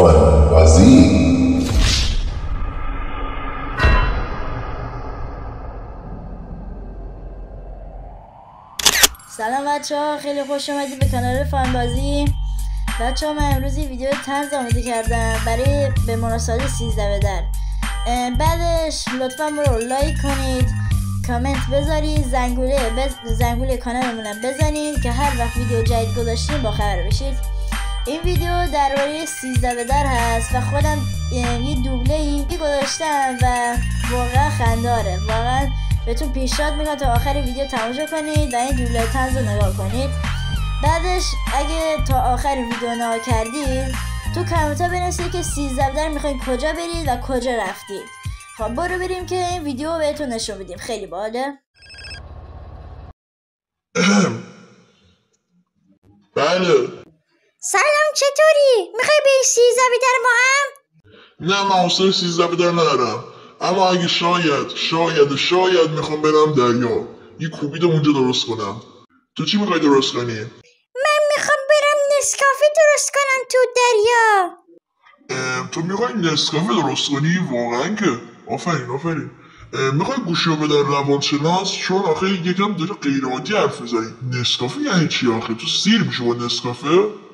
فانتازی. سلام بچه ها، خیلی خوش اومدید به کانال فانتازی. بچه ها من امروز یه ویدیو طنز آماده کردم برای به مناسبت 13 به در. بعدش لطفا رو لایک کنید، کامنت بذارید، زنگوله کانالمونم بزنید که هر وقت ویدیو جدید گذاشتیم با خبر بشید. این ویدیو درباره 13 به در هست و خودم یه دوبله‌ای گذاشتم و واقعا خنده‌داره. واقعا بهتون پیشنهاد میکنم تا آخر ویدیو تماشا کنید و این دوبله طنز رو نگاه کنید. بعدش اگه تا آخر ویدیو نگاه کردید تو کامنت‌ها بنویسید که 13 به در میخواین کجا برید و کجا رفتید. خب برو بریم که این ویدیو رو بهتون نشون بدیم. خیلی باحاله. بله. سلام، چطوری؟ میخوای به 13 به در ما هم؟ نه، من حوصله 13 به در ندارم، اما اگه شاید میخوام برم دریا یه کوبید اونجا درست کنم. تو چی میخوای درست کنی؟ من میخوام برم نسکافه درست کنم تو دریا. تو میخوای نسکافه درست کنی؟ واقعا که آفرین. میخوای گوشی رو بدن روانشناس؟ چون آخه یکم داره غیر عادی حرف میزنی. نسکافه یعنی چی آخه؟ تو سیر میشه با نسکافه؟